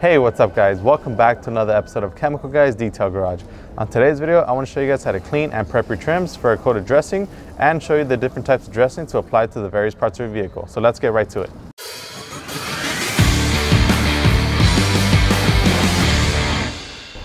Hey, what's up guys? Welcome back to another episode of Chemical Guys Detail Garage. On today's video, I want to show you guys how to clean and prep your trims for a coated dressing and show you the different types of dressing to apply to the various parts of your vehicle. So let's get right to it.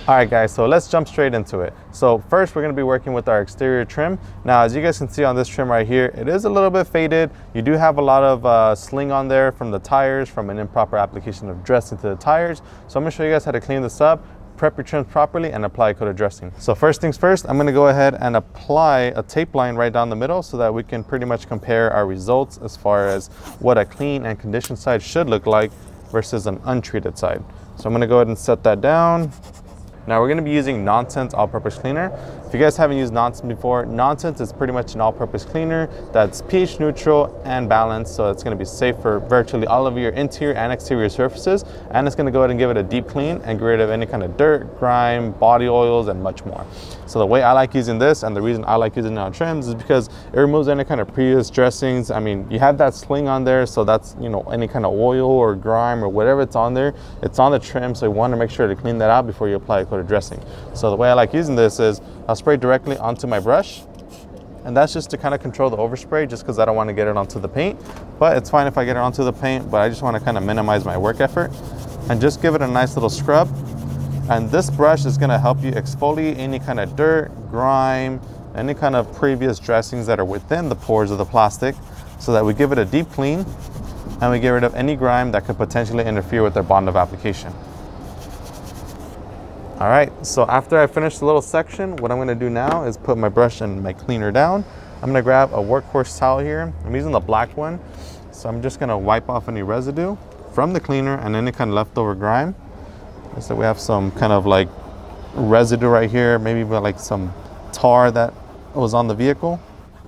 Alright guys, so let's jump straight into it. So first we're going to be working with our exterior trim. Now as you guys can see on this trim right here, it is a little bit faded. You do have a lot of sling on there from the tires, from an improper application of dressing to the tires. So I'm going to show you guys how to clean this up, prep your trims properly, and apply coated dressing. So first things first, I'm going to go ahead and apply a tape line right down the middle so that we can pretty much compare our results as far as what a clean and conditioned side should look like versus an untreated side. So I'm going to go ahead and set that down. Now we're going to be using Nonsense all-purpose cleaner. If you guys haven't used Nonsense before, Nonsense is pretty much an all-purpose cleaner that's pH neutral and balanced, so it's going to be safe for virtually all of your interior and exterior surfaces, and it's going to go ahead and give it a deep clean and get rid of any kind of dirt, grime, body oils, and much more. So the way I like using this, and the reason I like using it on trims, is because it removes any kind of previous dressings. I mean, you have that sling on there, so that's, you know, any kind of oil or grime or whatever it's on there, it's on the trim, so you want to make sure to clean that out before you apply a coated dressing. So the way I like using this is I'll spray directly onto my brush, and that's just to kind of control the overspray, just because I don't want to get it onto the paint. But it's fine if I get it onto the paint, but I just want to kind of minimize my work effort and just give it a nice little scrub. And this brush is going to help you exfoliate any kind of dirt, grime, any kind of previous dressings that are within the pores of the plastic, so that we give it a deep clean and we get rid of any grime that could potentially interfere with their bond of application. All right, so after I finish the little section, what I'm going to do now is put my brush and my cleaner down. I'm going to grab a workhorse towel here. I'm using the black one, so I'm just going to wipe off any residue from the cleaner and any kind of leftover grime. So we have some kind of like residue right here, maybe like some tar that was on the vehicle.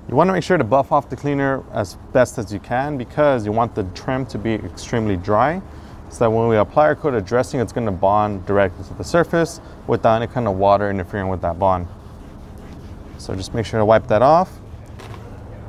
You want to make sure to buff off the cleaner as best as you can, because you want the trim to be extremely dry, so that when we apply our coated dressing, it's going to bond directly to the surface without any kind of water interfering with that bond. So just make sure to wipe that off.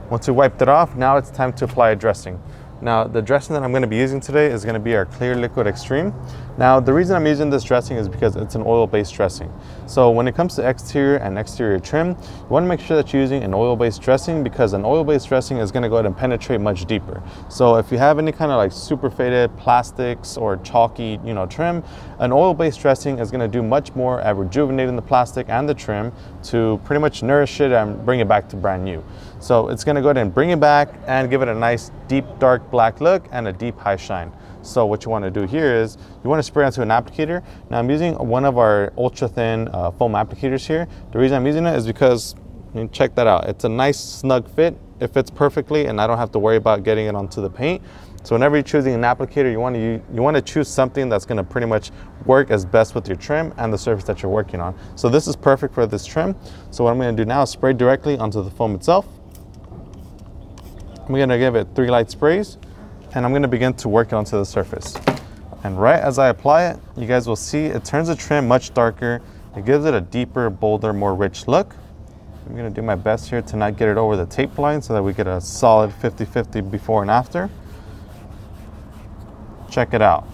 Once you wiped it off, now it's time to apply a dressing. Now the dressing that I'm going to be using today is going to be our Clear Liquid Extreme. Now the reason I'm using this dressing is because it's an oil-based dressing. So when it comes to exterior and exterior trim, you want to make sure that you're using an oil-based dressing, because an oil-based dressing is going to go ahead and penetrate much deeper. So if you have any kind of like super faded plastics or chalky, you know, trim, an oil-based dressing is going to do much more at rejuvenating the plastic and the trim to pretty much nourish it and bring it back to brand new. So it's going to go ahead and bring it back and give it a nice deep dark black look and a deep high shine. So what you want to do here is you want to spray onto an applicator. Now I'm using one of our ultra thin foam applicators here. The reason I'm using it is because, I mean, check that out. It's a nice snug fit. It fits perfectly and I don't have to worry about getting it onto the paint. So whenever you're choosing an applicator, you want to choose something that's going to pretty much work as best with your trim and the surface that you're working on. So this is perfect for this trim. So what I'm going to do now is spray directly onto the foam itself. I'm going to give it 3 light sprays, and I'm going to begin to work it onto the surface. And right as I apply it, you guys will see it turns the trim much darker. It gives it a deeper, bolder, more rich look. I'm going to do my best here to not get it over the tape line so that we get a solid 50-50 before and after. Check it out.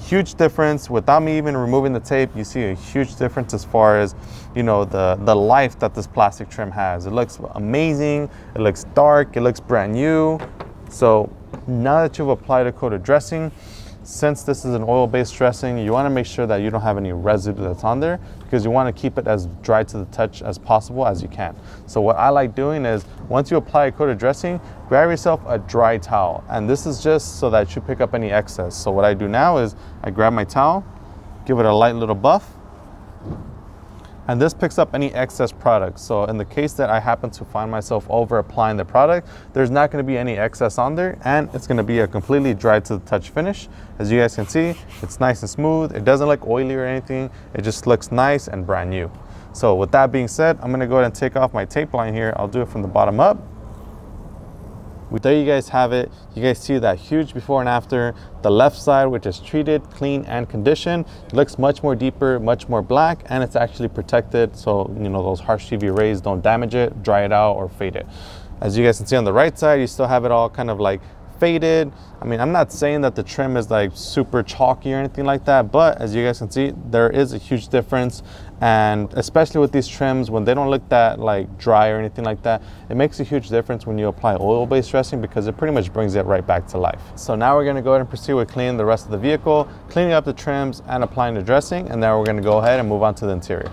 Huge difference. Without me even removing the tape, you see a huge difference as far as, you know, the life that this plastic trim has. It looks amazing. It looks dark. It looks brand new. So now that you've applied a coated dressing, since this is an oil-based dressing, you want to make sure that you don't have any residue that's on there, because you want to keep it as dry to the touch as possible as you can. So what I like doing is, once you apply a coated dressing, grab yourself a dry towel, and this is just so that you pick up any excess. So what I do now is I grab my towel, give it a light little buff, and this picks up any excess product. So in the case that I happen to find myself over applying the product, there's not going to be any excess on there, and it's going to be a completely dry to the touch finish. As you guys can see, it's nice and smooth. It doesn't look oily or anything. It just looks nice and brand new. So with that being said, I'm going to go ahead and take off my tape line here. I'll do it from the bottom up. There you guys have it. You guys see that huge before and after. The left side, which is treated, clean, and conditioned, looks much more deeper, much more black, and it's actually protected, so you know those harsh UV rays don't damage it, dry it out, or fade it. As you guys can see on the right side, you still have it all kind of like faded. I mean, I'm not saying that the trim is like super chalky or anything like that, but as you guys can see, there is a huge difference. And especially with these trims, when they don't look that like dry or anything like that, it makes a huge difference when you apply oil-based dressing, because it pretty much brings it right back to life. So now we're gonna go ahead and proceed with cleaning the rest of the vehicle, cleaning up the trims and applying the dressing. And now we're gonna go ahead and move on to the interior.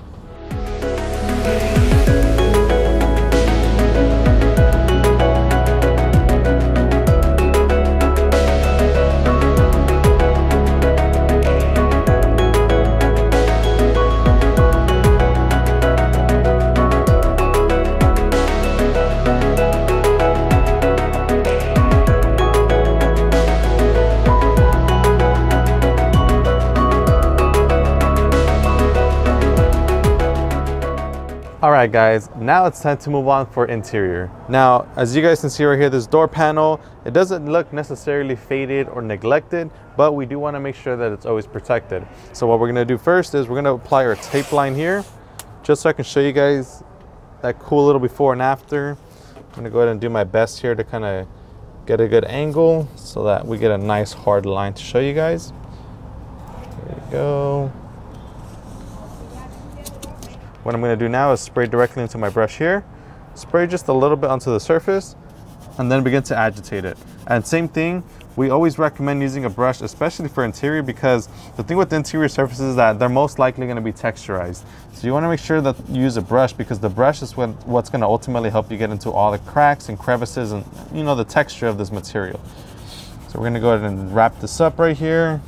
All right guys, now it's time to move on for interior. Now, as you guys can see right here, this door panel, it doesn't look necessarily faded or neglected, but we do want to make sure that it's always protected. So what we're going to do first is we're going to apply our tape line here, just so I can show you guys that cool little before and after. I'm going to go ahead and do my best here to kind of get a good angle so that we get a nice hard line to show you guys. There we go. What I'm going to do now is spray directly into my brush here, spray just a little bit onto the surface, and then begin to agitate it. And same thing, we always recommend using a brush, especially for interior, because the thing with the interior surfaces is that they're most likely going to be texturized. So you want to make sure that you use a brush, because the brush is what's going to ultimately help you get into all the cracks and crevices and, you know, the texture of this material. So we're going to go ahead and wrap this up right here.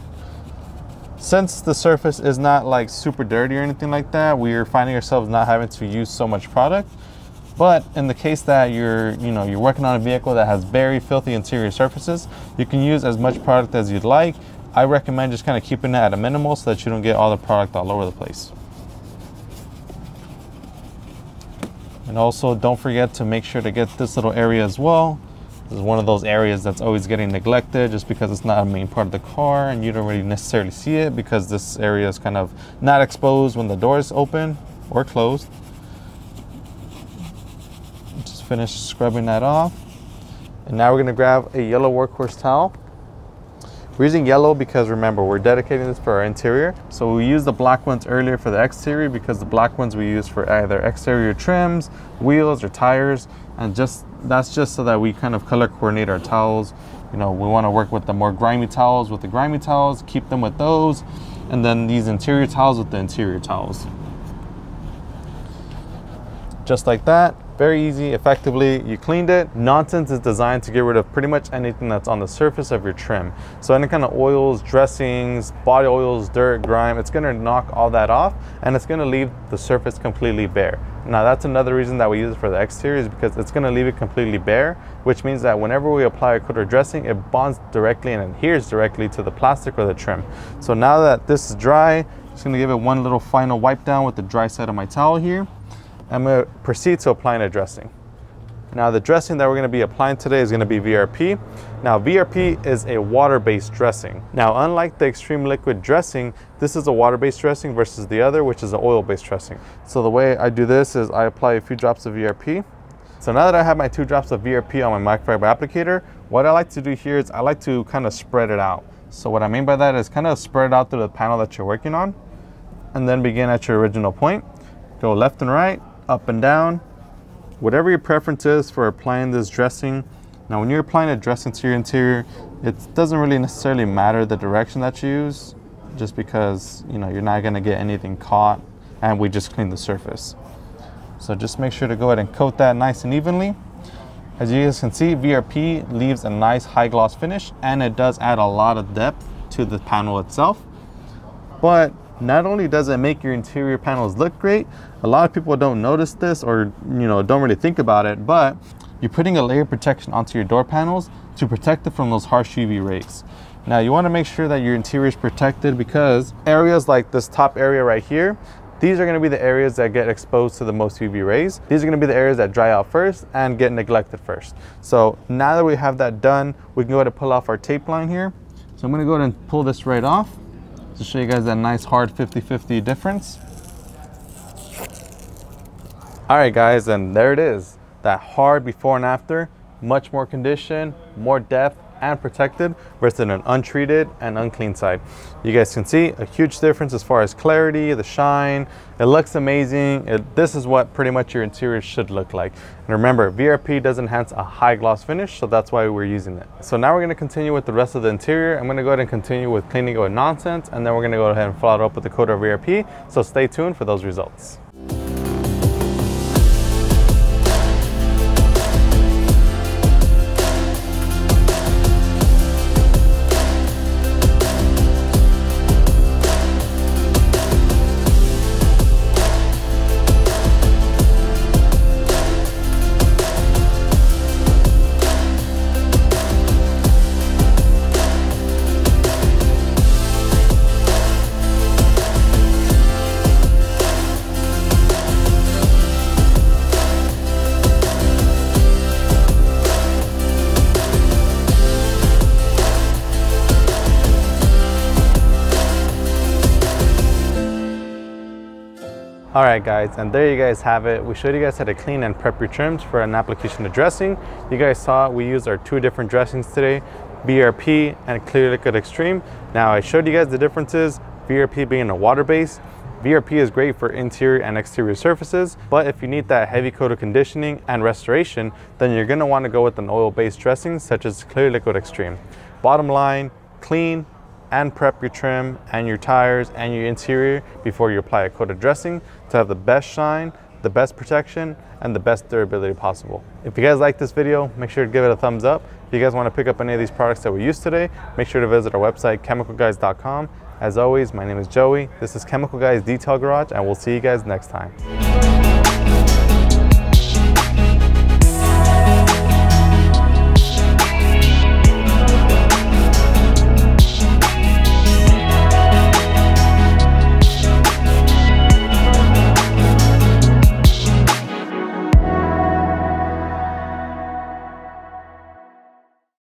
Since the surface is not like super dirty or anything like that, we're finding ourselves not having to use so much product. But in the case that you're working on a vehicle that has very filthy interior surfaces, you can use as much product as you'd like. I recommend just kind of keeping it at a minimal so that you don't get all the product all over the place. And also don't forget to make sure to get this little area as well. This is one of those areas that's always getting neglected just because it's not a main part of the car and you don't really necessarily see it because this area is kind of not exposed when the door is open or closed. Just finish scrubbing that off. And now we're going to grab a yellow workhorse towel. We're using yellow because, remember, we're dedicating this for our interior. So we used the black ones earlier for the exterior because the black ones we use for either exterior trims, wheels, or tires. And that's just so that we kind of color coordinate our towels. You know, we want to work with the more grimy towels with the grimy towels, keep them with those, and then these interior towels with the interior towels. Just like that. Very easy, effectively, you cleaned it. Nonsense is designed to get rid of pretty much anything that's on the surface of your trim. So any kind of oils, dressings, body oils, dirt, grime, it's gonna knock all that off and it's gonna leave the surface completely bare. Now that's another reason that we use it for the exterior, is because it's gonna leave it completely bare, which means that whenever we apply a coat or dressing, it bonds directly and adheres directly to the plastic or the trim. So now that this is dry, I'm just gonna give it one little final wipe down with the dry side of my towel here. I'm going to proceed to applying a dressing. Now the dressing that we're going to be applying today is going to be VRP. Now VRP is a water-based dressing. Now unlike the extreme liquid dressing, this is a water-based dressing versus the other, which is an oil-based dressing. So the way I do this is I apply a few drops of VRP. So now that I have my 2 drops of VRP on my microfiber applicator, what I like to do here is I like to kind of spread it out. So what I mean by that is kind of spread it out through the panel that you're working on and then begin at your original point. Go left and right, up and down, whatever your preference is for applying this dressing. Now when you're applying a dressing to your interior, it doesn't really necessarily matter the direction that you use, just because you're not going to get anything caught and we just clean the surface. So just make sure to go ahead and coat that nice and evenly. As you guys can see, VRP leaves a nice high gloss finish and it does add a lot of depth to the panel itself. But not only does it make your interior panels look great, a lot of people don't notice this or don't really think about it, but you're putting a layer of protection onto your door panels to protect it from those harsh UV rays. Now you want to make sure that your interior is protected, because areas like this top area right here, these are going to be the areas that get exposed to the most UV rays. These are going to be the areas that dry out first and get neglected first. So now that we have that done, we can go ahead and pull off our tape line here. So I'm going to go ahead and pull this right off to show you guys that nice hard 50-50 difference. All right guys, and there it is, that hard before and after, much more condition, more depth, and protected versus an untreated and unclean side. You guys can see a huge difference as far as clarity, the shine. It looks amazing. This is what pretty much your interior should look like. And remember, VRP does enhance a high gloss finish, so that's why we're using it. So now we're going to continue with the rest of the interior. I'm going to go ahead and continue with cleaning it with nonsense, and then we're going to go ahead and follow it up with the coat of VRP. So stay tuned for those results. Alright guys, and there you guys have it. We showed you guys how to clean and prep your trims for an application of dressing. You guys saw we used our 2 different dressings today, VRP and Clear Liquid Extreme. Now I showed you guys the differences, VRP being a water base. VRP is great for interior and exterior surfaces, but if you need that heavy coat of conditioning and restoration, then you're going to want to go with an oil-based dressing such as Clear Liquid Extreme. Bottom line, clean and prep your trim and your tires and your interior before you apply a coat of dressing to have the best shine, the best protection, and the best durability possible. If you guys like this video, make sure to give it a thumbs up. If you guys want to pick up any of these products that we used today, make sure to visit our website, chemicalguys.com. As always, my name is Joey. This is Chemical Guys Detail Garage, and we'll see you guys next time.